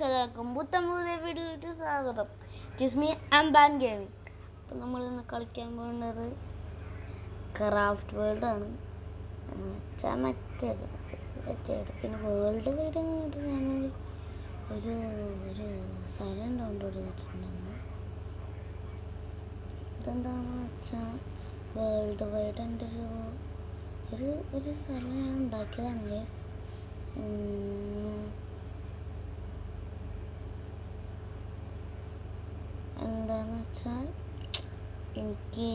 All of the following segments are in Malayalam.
എല്ലാവർക്കും പുതിയ വീഡിയോയിലേക്ക് സ്വാഗതം. ജിസ്മി ആംബാൻ ഗെയിമിംഗ്. അപ്പോൾ നമ്മളിന്ന് കളിക്കാൻ പോകുന്നത് ക്രാഫ്റ്റ് വേൾഡ് ആണ്. മറ്റേത് പിന്നെ വേൾഡ് വൈഡ് എന്നിട്ട് ഞാനൊരു ഒരു ഒരു സ്ഥലം ഡൗൺലോഡ് ചെയ്തിട്ടുണ്ടെന്ന്. ഇതെന്താണെന്ന് വെച്ചാൽ വേൾഡ് വൈഡ് എൻ്റെ ഒരു സ്ഥലം ഞാൻ ഉണ്ടാക്കിയതാണ് ഗൈസ്. എന്താന്ന് വെച്ചാൽ എനിക്ക്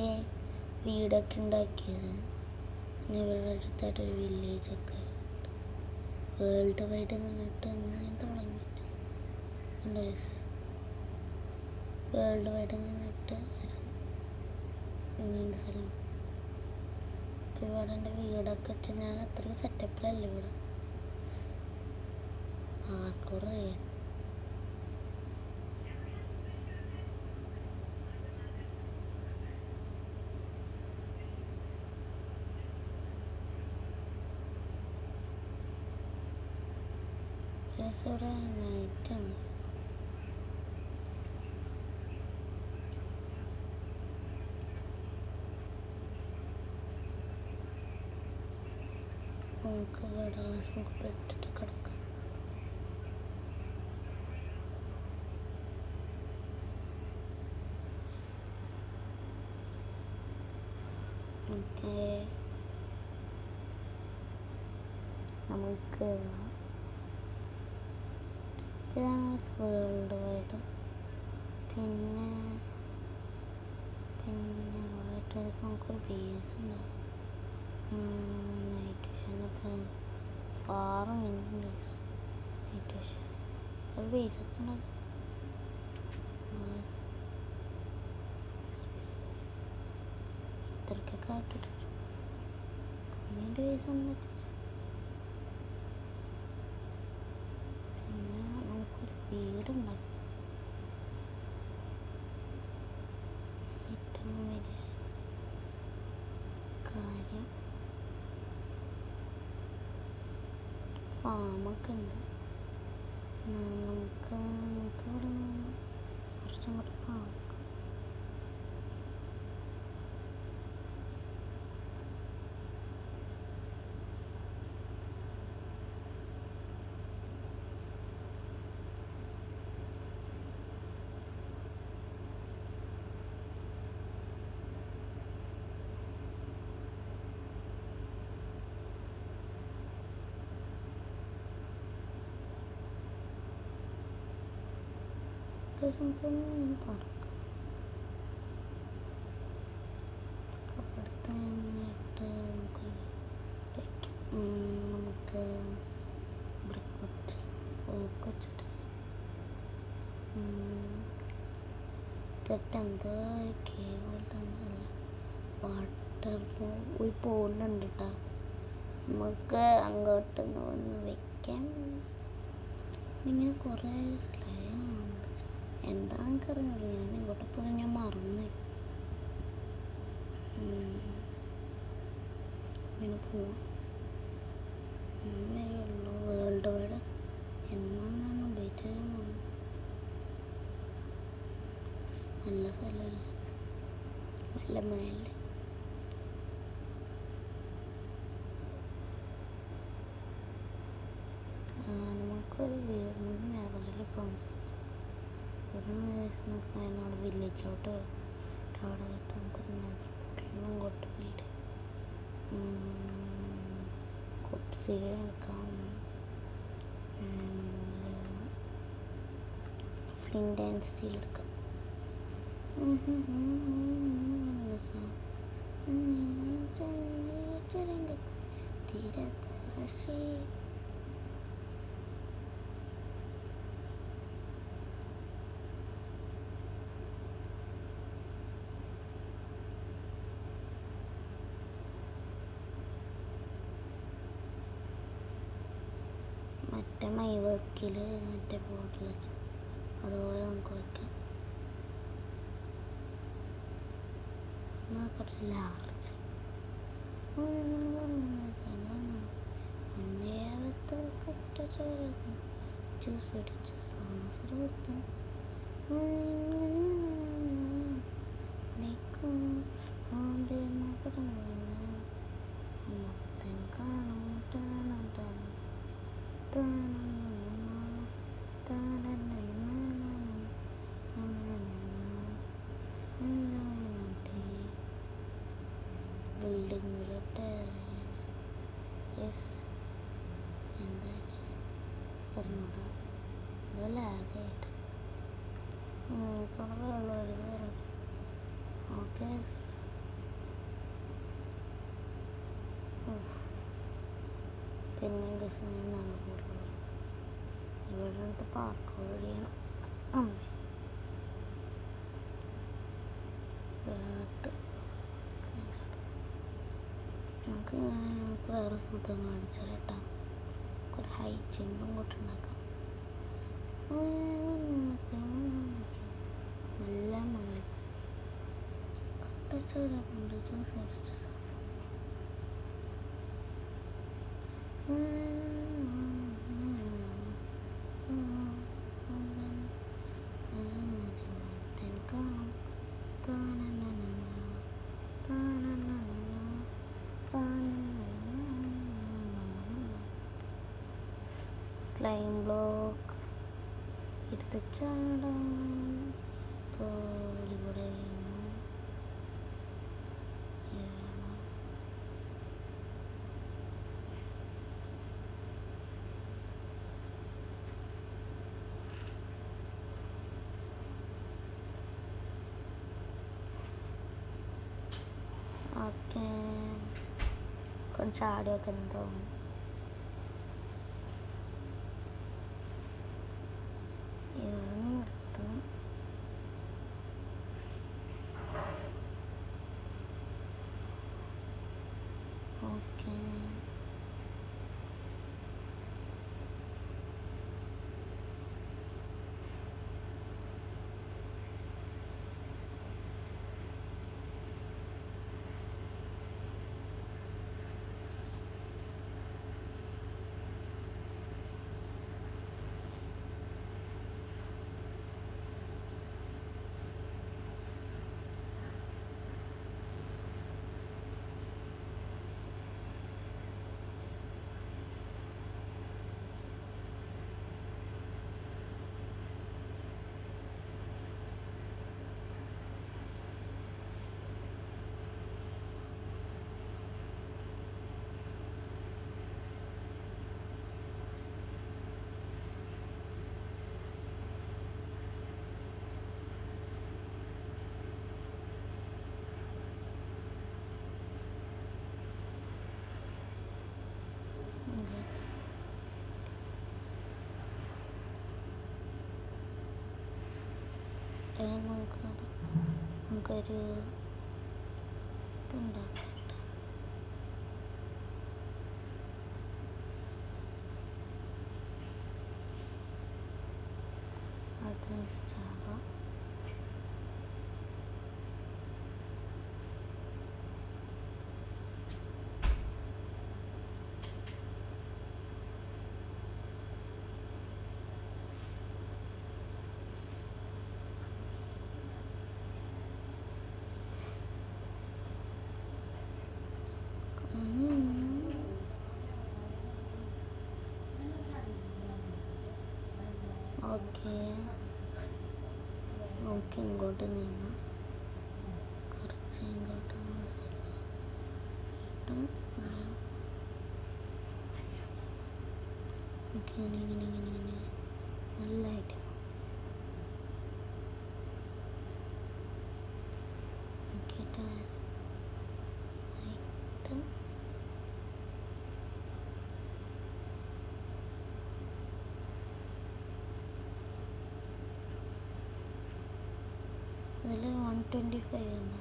വീടൊക്കെ ഉണ്ടാക്കിയത് പിന്നെ ഇവിടെ അടുത്തായിട്ടൊരു വില്ലേജൊക്കെ വേൾഡ് വൈഡ് എന്നിട്ട് ഞാൻ തുടങ്ങിയിട്ട് വേൾഡ് വൈഡ് എന്നിട്ട് ഇങ്ങനത്തെ സ്ഥലം. ഇപ്പോൾ ഇവിടെ എൻ്റെ വീടൊക്കെ വെച്ച് ഞാൻ അത്രയും സെറ്റപ്പിലല്ല ഇവിടെ കുറേ ഇവിടെ നൈറ്റാണ്. നമുക്ക് ഗ്ലാസും കൂടെ ഇട്ടിട്ട് കിടക്കാം. ഓക്കെ, നമുക്ക് ഇതാണ് വേൾഡ് വൈഡ്. പിന്നെ നമുക്കൊരു ബേസ് ഉണ്ടാവും. നൈറ്റ് വിഷൻ ഇപ്പോൾ 6 മിനിറ്റ് നൈറ്റ് വിഷൻ ഒരു ബേസൊക്കെ ഉണ്ടാകും. ഇത്രക്കൊക്കെ ആക്കിയിട്ടുണ്ട്. കമ്മ്യൂണിറ്റി ബേസ് ഉണ്ടാക്കി. പിന്നെ നമുക്കൊരു വീടുണ്ടാക്കി. സെറ്റൊന്നും വലിയ കാര്യം. ഫാമൊക്കെ ഉണ്ട്. നമുക്കിവിടെ കുറച്ചും കൂടെ ഫാം. സംഭവം പറക്കാം. അവിടുത്തെ നമുക്ക് ബ്രിക്ക് വെച്ചിട്ട് എന്താ കേവ് പോലത്തെ വാട്ടർ ഒരു പോണ്ടുണ്ട് കേട്ടോ. നമുക്ക് അങ്ങോട്ടൊന്ന് വന്ന് വെക്കാം. ഇങ്ങനെ കുറേ സ്ഥലമുണ്ട്. എന്താ എനിക്കറിയില്ല. ഞാൻ ഇങ്ങോട്ട് പോയി ഞാൻ മറന്നു. ഇങ്ങനെ പോവാം. അങ്ങനെയുള്ളൂ വേൾഡ് വൈഡ് എന്നാണ് ഉപയോഗിച്ചത്. നല്ല സ്ഥലമല്ല, നല്ല മേലെ. നമുക്കൊരു വീട് മേഖലയിൽ താമസിച്ചു അവിടെ വില്ലേജിലോട്ട് അവിടെ നമുക്കൊരു ഇങ്ങോട്ട് വീട് കൊപ്സികൾ എടുക്കാം. ഫ്ലിൻറ്റ് ആൻഡ് സ്റ്റീൽ എടുക്കാം. മറ്റേ മൈവർക്കിൽ മറ്റേ ബോട്ടിൽ വെച്ച് അതുപോലെ നമുക്ക് വയ്ക്കാം. കുറച്ച് ലാർജ് ജ്യൂസ് അടിച്ച് സർവത്ത് ബിൽഡിങ്ങിലോട്ട് യെസ് എന്താ പറഞ്ഞൂടാ ഇത് ലാഗായിട്ട് വെള്ളം ഒരു കയറും ഓക്കെ പിന്നെ ഇവിടെ പാക്കോട് ചെയ്യണം നമുക്ക് വേറെ സുഖം കാണിച്ചാൽ കേട്ടോ ഒരു ഹൈ ജമ്പും കൂട്ടി ഉണ്ടാക്കാം നല്ല മുകളിൽ സ്ലൈം ബ്ലോക്ക് എടുത്ത് ചാടാം ഇവിടെ ഓക്കെ കുറച്ച് ആടിയൊക്കെ എന്തോ ഓക്കെ നമുക്കൊരു ഇതുണ്ടാക്കാം അത് ഇഷ്ടമാകാം ഓക്കെ നമുക്ക് ഇങ്ങോട്ട് നീങ്ങാം കുറച്ച് ഇങ്ങോട്ട് ഇങ്ങനെ നല്ലതായിട്ട് നോക്കിയിട്ട് അതിൽ 125 എന്താ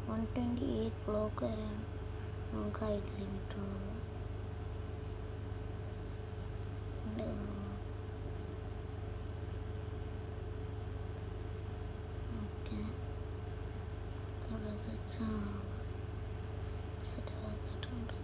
128 ബ്ലോക്ക് വരെയാണ് നമുക്ക് ഹൈറ്റ് ലിമിറ്റ് ഉള്ളത്. ഓക്കെ സെറ്റാക്കിയിട്ടുണ്ട്.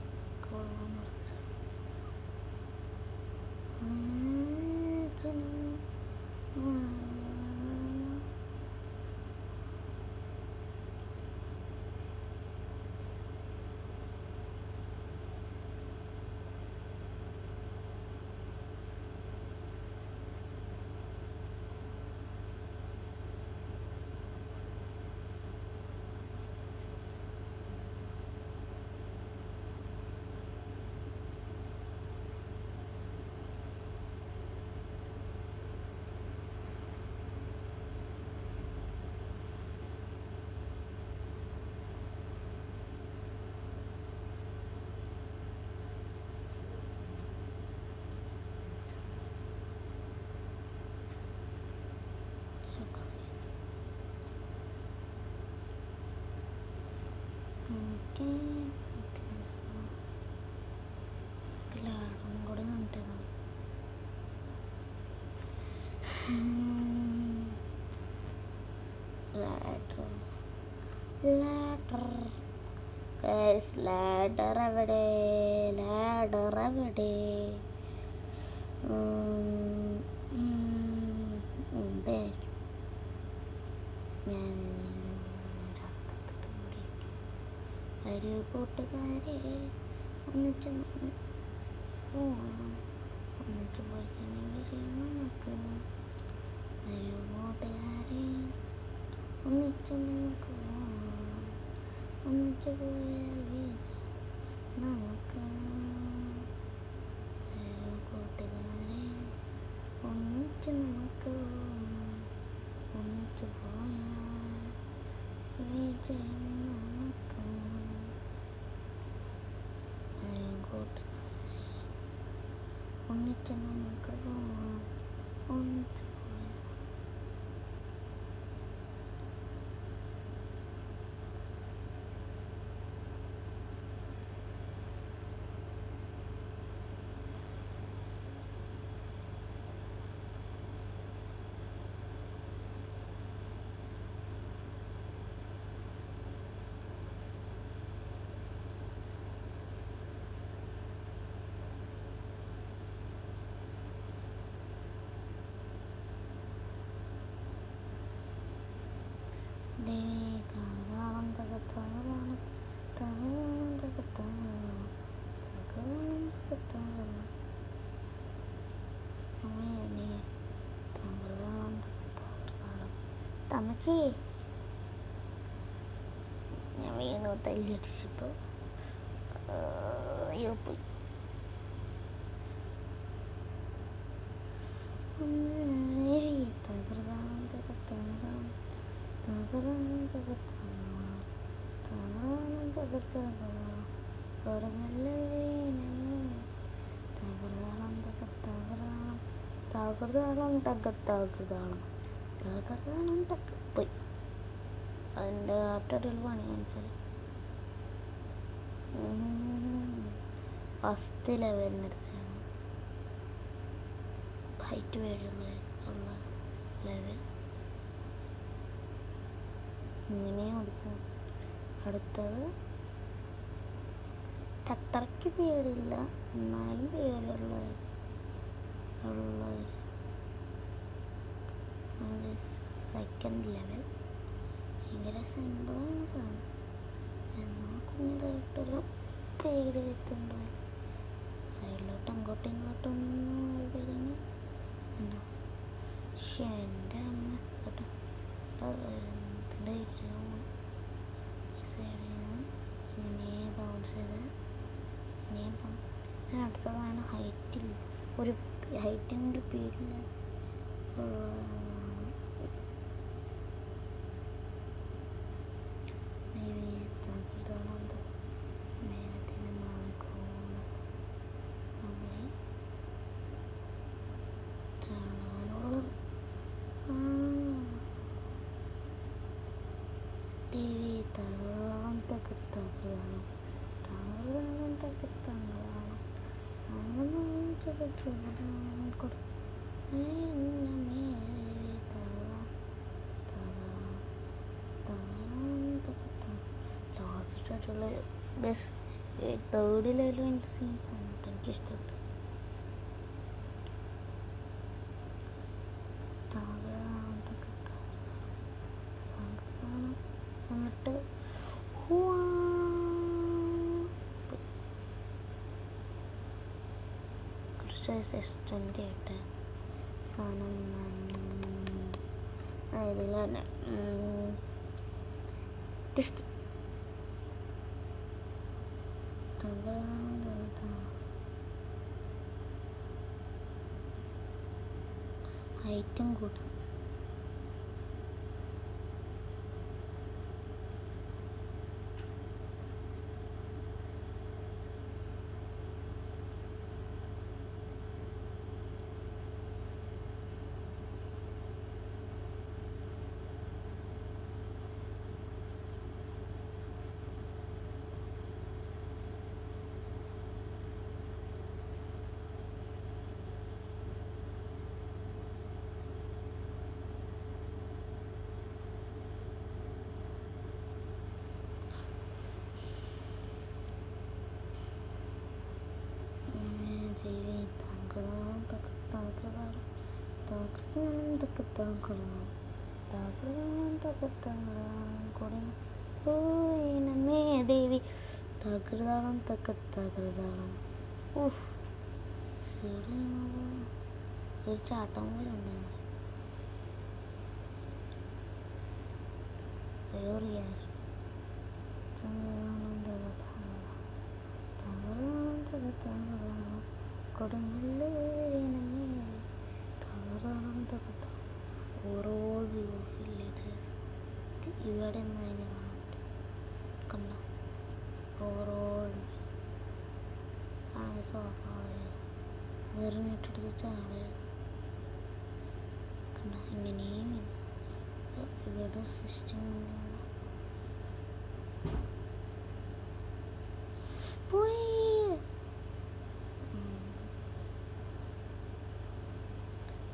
ലാഡർ ലാഡർ ഗൈസ്, ലാഡർ എവിടെ? ലാഡർ എവിടെ? ഒരു കൂട്ടുകാരെ ഒന്നിച്ച് ഒന്നിച്ച് പോയിട്ടുണ്ടെങ്കിൽ നമുക്ക് ഒരു കൂട്ടുകാരെ ഒന്നിച്ച് നമുക്ക് ഒന്നിച്ച് പോയാൽ നമുക്ക് ഒരു കൂട്ടുകാരെ ഒന്നിച്ച് നമുക്ക് ഒന്നിച്ച് പോയാൽ വിജയം നമുക്ക്. ഒരു കൂട്ടുകാരെ ഒന്നിച്ച് നമുക്ക് പോവാം, ഒന്നിച്ച് പോയാൽ. തമ്മച്ചി, ഞാൻ വീണു, തല്ലിയടിച്ചപ്പോ അയ്യോ പോയി. പോയി. അതിൻ്റെ ആട്ടടിയിൽ പണി കാണിച്ചാൽ ഫസ്റ്റ് ലെവലിന് എടുത്താണ് ഹൈറ്റ് വേണ്ടിയുള്ള ലെവൽ. ഇങ്ങനെയും കൊടുക്കും. അടുത്തത് അത്രയ്ക്ക് പേടില്ല, എന്നാലും പേടിയുള്ള സെക്കൻഡ് ലെവൽ. ഭയങ്കര സിമ്പിളാണ് സാധനം, എന്നാൽ കുഞ്ഞിതായിട്ടൊരു പേടി എത്തുണ്ടോ. സൈഡിലോട്ട് അങ്ങോട്ടും ഇങ്ങോട്ടും കഴിഞ്ഞ് ഉണ്ടോ. പക്ഷെ എൻ്റെ അമ്മ കേട്ടോ ഇതിൻ്റെ ഇങ്ങനെ ബൗൺസ് ചെയ്ത് ഇനിയും അടുത്തതാണ് ഹൈറ്റിൽ ഒരു ഹൈറ്റിൻ്റെ പേരില്ല ലാസ്റ്റായിട്ടുള്ള തേർഡ് ലെവലും സീൻസാണ് കേട്ടോ എനിക്കിഷ്ടപ്പെട്ടു. എന്നിട്ട് എക്സ്റ്റെൻഡ് ചെയ്യട്ടെ സാധനം ഇതിൽ തന്നെ ഹൈറ്റും കൂട്ടാം. ദേവി തകൃതാളം തകൃതാളം. ഒരു ചാട്ടം പോലെ ഉണ്ട്. Overall view of villages. ഇവിടെ നിന്ന് അതിനെ കാണാൻ പറ്റും. കണ്ട ഓവറോൾ ആണ്. സോഫ എറിഞ്ഞിട്ടെടുത്ത് ചാട്. കണ്ട ഇങ്ങനെയും ഇവിടെ സിസ്റ്റം പോയി.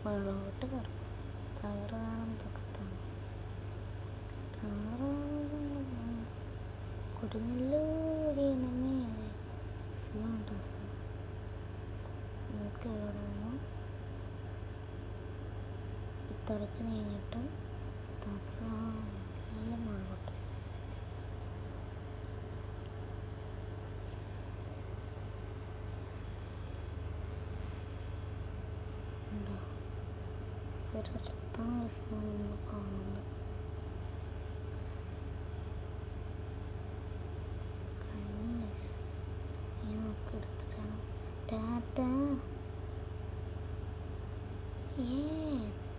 വെള്ളോട്ട് കയറും. തകർന്നാണ് തകർത്താണ് കൊടുങ്ങല്ലൂരിനമേ സുഖമുണ്ടോ? നമുക്ക് ഇവിടെ നിന്ന് ഇത്തടക്ക് നീങ്ങിട്ട് നല്ല മഴ പൊട്ടും. ഒരത്താണ് നമ്മൾ കാണുന്നത്. നമുക്ക് എടുത്തിട്ടാണ് ടാറ്റ.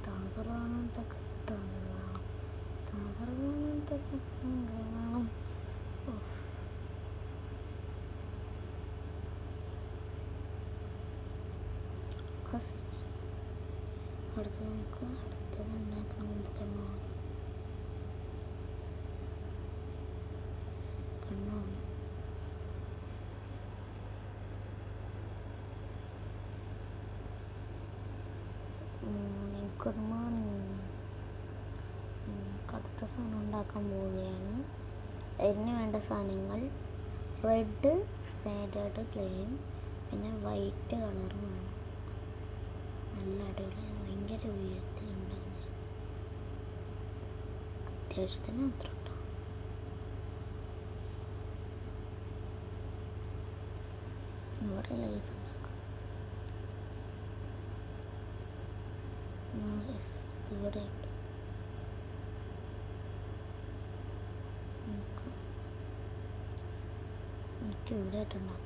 തകർന്നാണ് തകർത്താകണം തകർന്നാണ് തകർത്താകണം. അടുത്തത് നമുക്ക് അടുത്തത് ഉണ്ടാക്കണം. മുമ്പ് കണ്ണാണ് ഗുഡ് മോർണിംഗ്. അടുത്ത സാധനം ഉണ്ടാക്കാൻ പോവുകയാണ്. അതിന് വേണ്ട സാധനങ്ങൾ റെഡ് സ്റ്റാൻഡേർഡ് ക്ലെയിം, പിന്നെ വൈറ്റ് കളറും വേണം. നല്ല അടിപൊളി ഭയങ്കര വീഴ്ചയുണ്ടാകുന്ന അത്യാവശ്യത്തിന് മാത്രം കേട്ടോ. ഇവിടെ ലൈസ് ഉണ്ടാക്കാം. ഇവിടെ ഉണ്ട്. എനിക്ക് ഇവിടെ ആയിട്ടുണ്ടാക്കാം.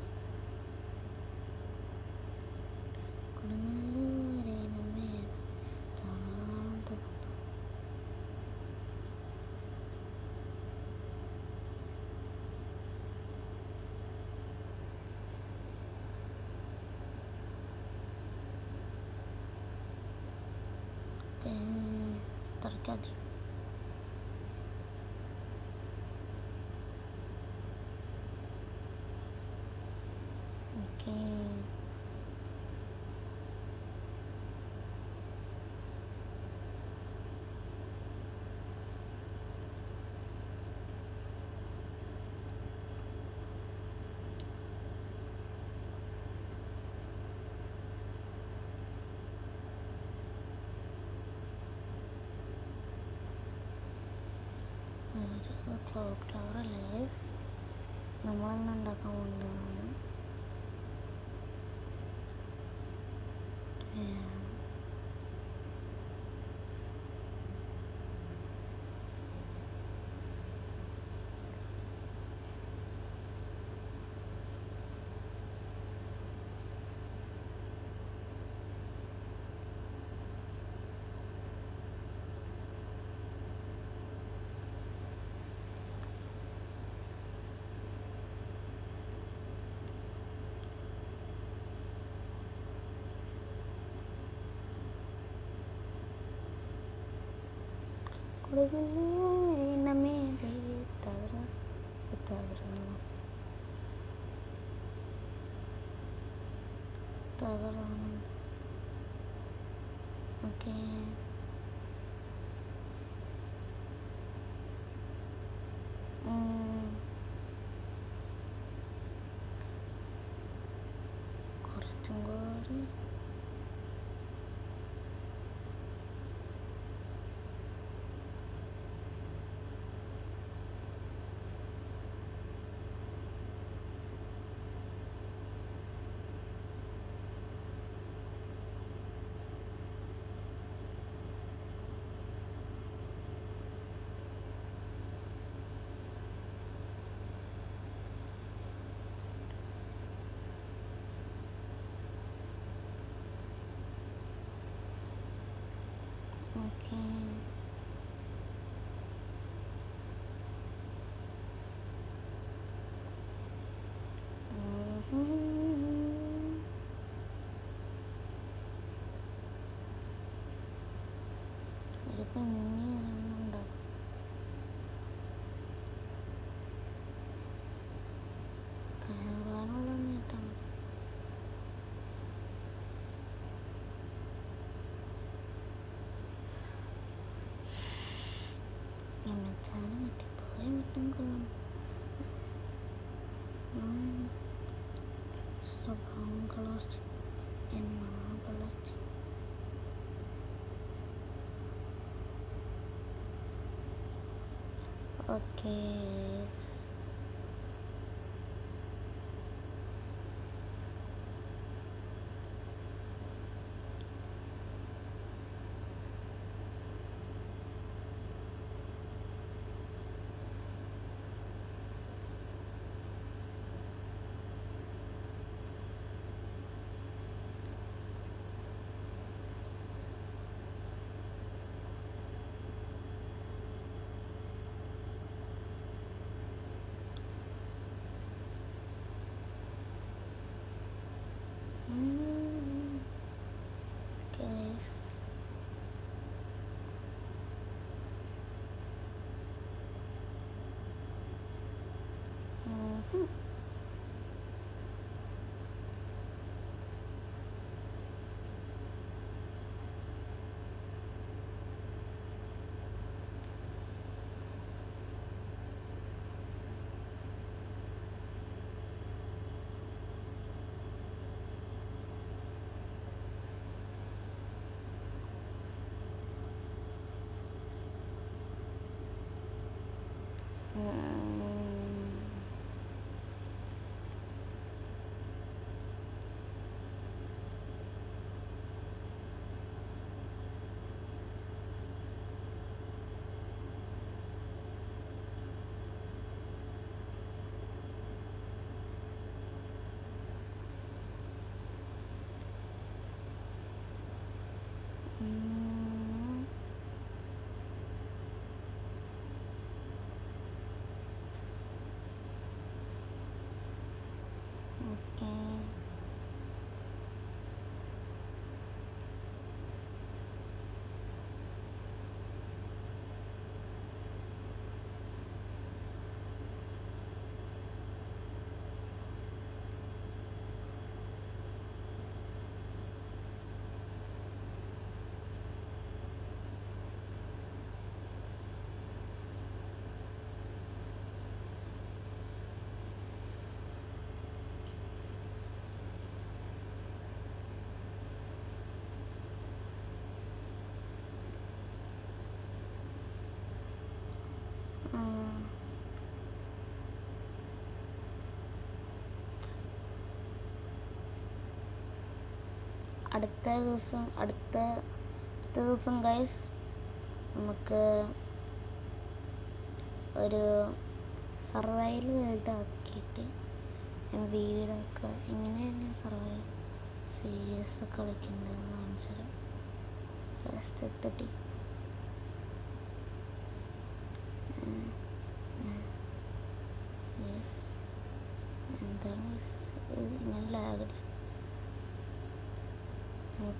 തറക്കാതെ ഓക്കെ. ഫ്ലവർ ലൈഫ് നമ്മളെന്ന് ഉണ്ടാക്കാൻ പോകുന്നതാണ്. ഓക്കെ. കുറച്ചും കൂടി ഓക്കെ. ഒരു കുഞ്ഞി ഇറങ്ങുന്നുണ്ടോ? കയറാനുള്ള നേട്ടം. എമ്മച്ചാനും കെട്ടിപ്പോയ മറ്റും കൊള്ളും. സ്വഭാവം കളർച്ച എന്മണം കളർച്ച. ഓക്കെ. Guys. Okay. അടുത്ത ദിവസം ഗൈസ് നമുക്ക് ഒരു സർവൈവൽ വേൾഡ് ആക്കിയിട്ട് വീടൊക്കെ എങ്ങനെയാണ് സർവൈവൽ സീരിയസ് കളിക്കേണ്ടതെന്ന് കാണിച്ചുതരാം. ഫസ്റ്റ് എത്തട്ടി എന്താണ് ഇങ്ങനെ ലാഗടിച്ച്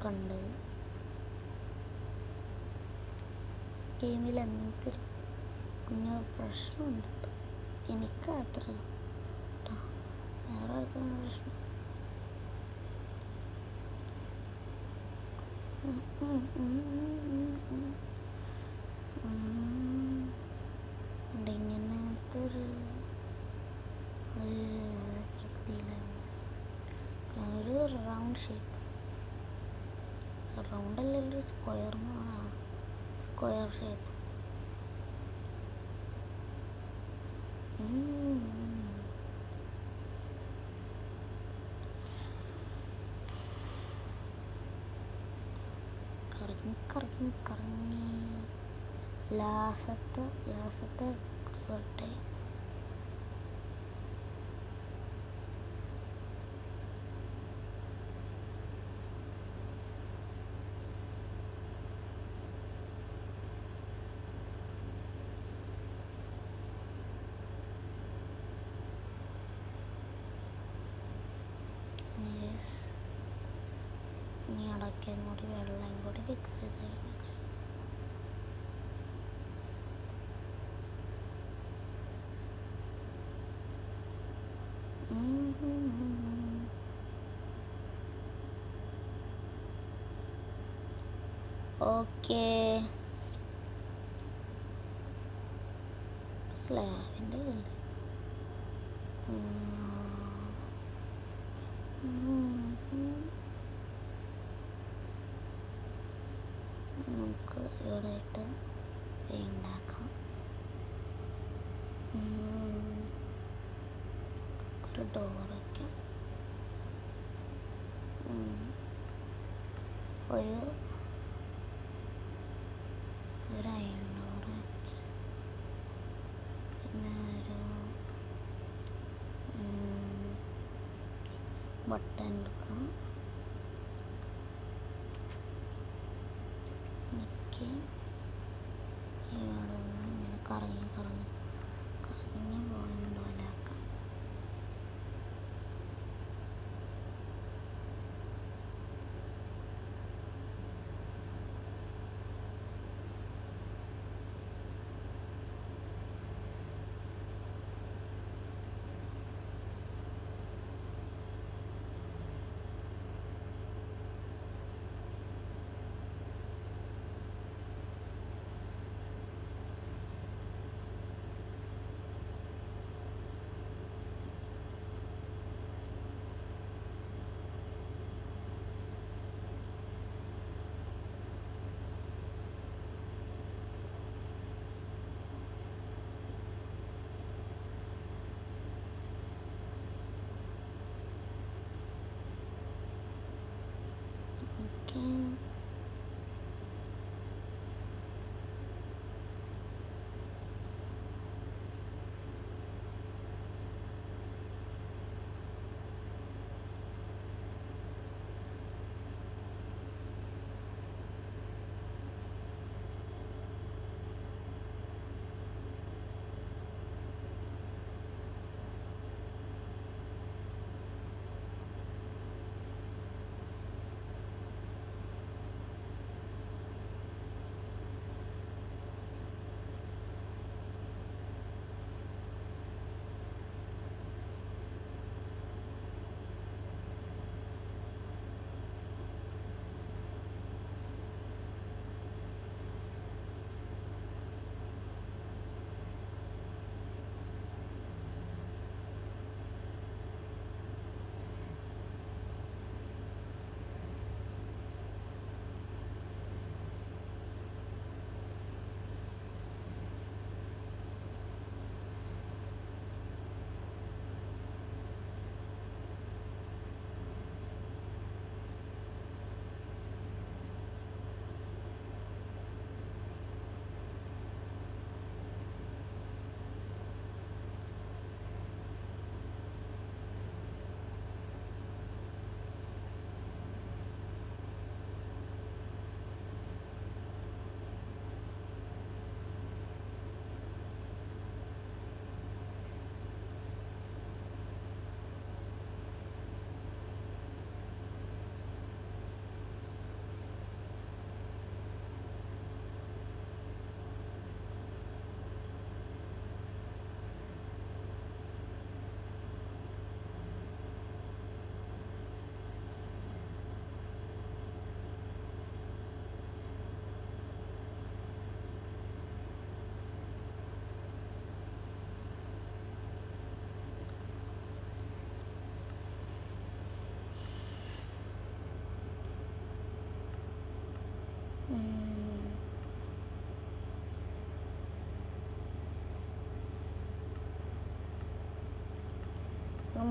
കണ്ടത് ഗെയിമിൽ അങ്ങനത്തെ ഒരു കുഞ്ഞു പ്രശ്നമുണ്ട്. എനിക്ക് അത്ര കേട്ടോ, വേറെ ആർക്കും പ്രശ്നം. ഇങ്ങനത്തെ ഒരു റൗണ്ട് ഷേപ്പ്, റൗണ്ട് അല്ലല്ലോ, സ്ക്വയർ ഷേപ്പ്. കറങ്ങി ലാസത്തെ കോട്ടെ. ചിക്കൻ കൂടി വെള്ളം കൂടി മിക്സ് ചെയ്ത് ഓക്കേ. സ്ലാബിൻ്റെ നമുക്ക് ഇവിടെ ഇട്ട് ഉണ്ടാക്കാം. ഒരു ഡോർ വയ്ക്കാം. ഒരു അയൺ ഡോർ വെച്ച് പിന്നെ ഒരു ബട്ടൺ എടുക്കാം. എനിക്ക് ഇവിടെ നിന്ന് ഇങ്ങനെ കറങ്ങി പോകുന്ന പോലെ ആക്കാം.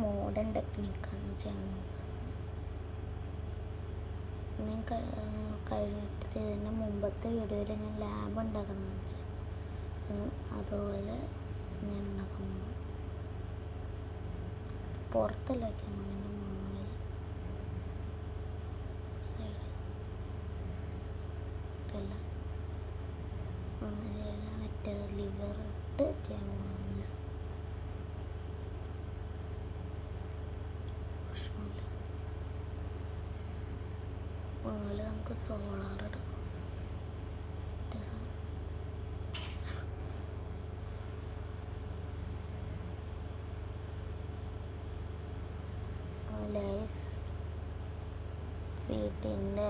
മോഡേൺ ടെക്നിക്കാണ് ചെയ്യാൻ ഞാൻ കഴിഞ്ഞിട്ട് ഇതിൻ്റെ മുമ്പത്തെ വീഡിയോയിൽ ഞാൻ ലാബ് ഉണ്ടാക്കണം അതുപോലെ ഞാൻ ഉണ്ടാക്കുന്നു. പുറത്തല്ല വയ്ക്കാൻ മുകളിൽ സൈഡ് ഇട്ടല്ല മറ്റേ ലിവർ ഇട്ട് ചെയ്യാൻ പോകുന്നു. മുകളിൽ നമുക്ക് സോളാർ ഇടാം. വീട്ടിൻ്റെ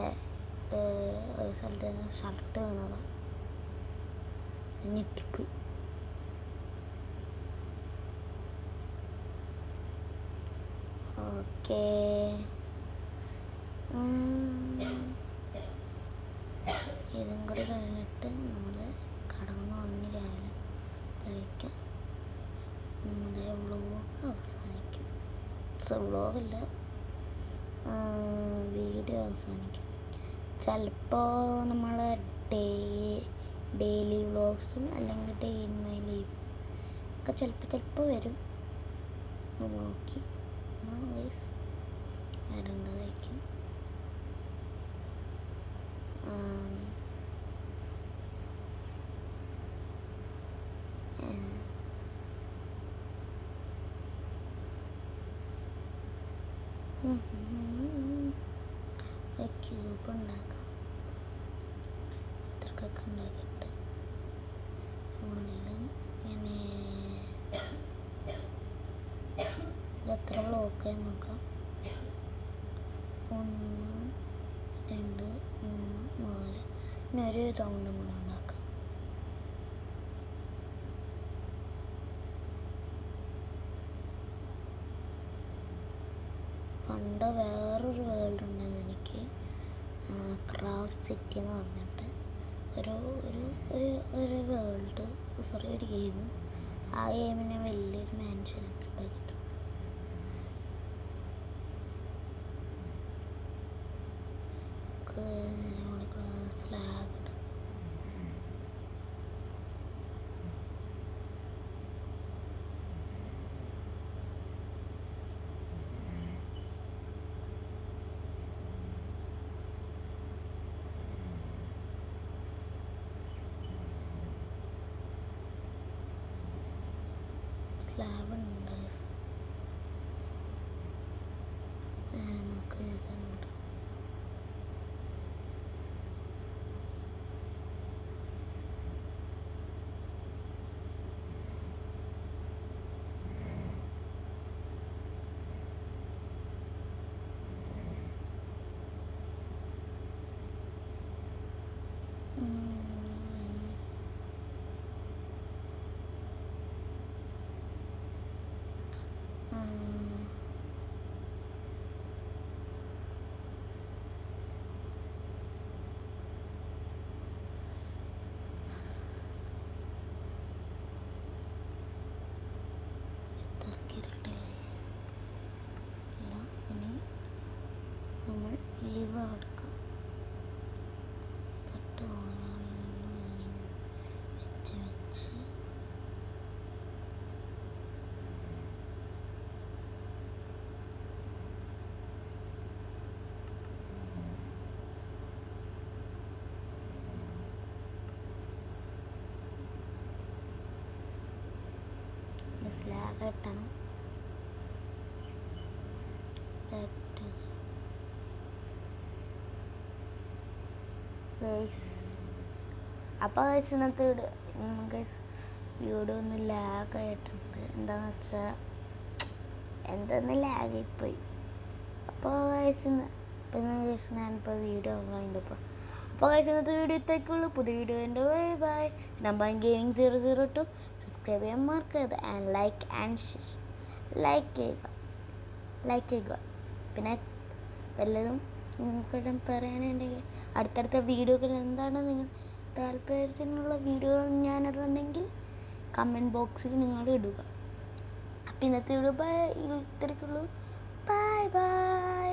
ഒരു സ്ഥലത്ത് ഷർട്ട് വീണതാണ്, ഞെട്ടിപ്പോയി. ഓക്കേ, ഇതും കൂടി കഴിഞ്ഞിട്ട് നമ്മൾ കടന്നു വന്ന് രാവിലെ കഴിക്കാം. നമ്മുടെ വ്ളോഗ് അവസാനിക്കും. വ്ളോഗല്ല, വീഡിയോ അവസാനിക്കും. ചിലപ്പോൾ നമ്മൾ ഡെയിലി വ്ളോഗ്സും അല്ലെങ്കിൽ ഡേ ഇൻ മൈ ലൈഫ് ഒക്കെ ചിലപ്പോൾ വരും. നോക്കി വരേണ്ടതായിരിക്കും. ക്യൂബ് ഉണ്ടാക്കാം. ഇത്രക്കൊക്കെ ഉണ്ടാക്കിയിട്ട് മുകളിലും ഇങ്ങനെ എത്ര ബ്ലോക്കായി നോക്കാം. 1 2 3 4 ഇനി ഒരു റൗണ്ടും കൂടെ ഉണ്ടാക്കാം. പണ്ട് വേറൊരു വേൾഡ് ഉണ്ടായിരുന്നു എനിക്ക്, ക്രാഫ്റ്റ് സിറ്റി എന്ന് പറഞ്ഞിട്ട് ഒരു വേൾഡ്, സോറി ഒരു ഗെയിം. ആ ഗെയിമിനെ വലിയൊരു മാൻഷനൊക്കെ ഉണ്ടാക്കിയിട്ടുണ്ട്. സ്ലാബ് ഉണ്ട്. നമുക്ക് എഴുതാനുണ്ട്. നമ്മൾ ലിവർ എടുക്കാം. തട്ട് വെച്ച് സ്ലാബ് കെട്ടണം. അപ്പോൾ ഇന്നത്തെ വീഡിയോ ഒന്ന് ലാഗായിട്ടുണ്ട്. എന്താണെന്ന് വെച്ചാൽ എന്തെന്ന് ലാഗായിപ്പോയി. അപ്പോൾ ഞാനിപ്പോൾ വീഡിയോ കഴിഞ്ഞപ്പോൾ ഇന്നത്തെ വീഡിയോ ഇത്രയ്ക്കുള്ളൂ. പുതിയ വീഡിയോ ഉണ്ട്. ബൈ. നമ്പർ ഗെയിമിംഗ് 002 സബ്സ്ക്രൈബ് ചെയ്യാൻ മറക്കരുത്. ആൻഡ് ലൈക്ക് ചെയ്യുക. പിന്നെ വല്ലതും നിങ്ങൾക്കെല്ലാം പറയാനുണ്ടെങ്കിൽ അടുത്തടുത്ത വീഡിയോകൾ എന്താണ് നിങ്ങൾ താല്പര്യത്തിനുള്ള വീഡിയോകൾ ഞാനിടുന്നുണ്ടെങ്കിൽ കമൻറ്റ് ബോക്സിൽ നിങ്ങൾ ഇടുക. അപ്പം ഇന്നത്തെ വീഡിയോ ഇത്രയ്ക്കുള്ളൂ. ബൈ.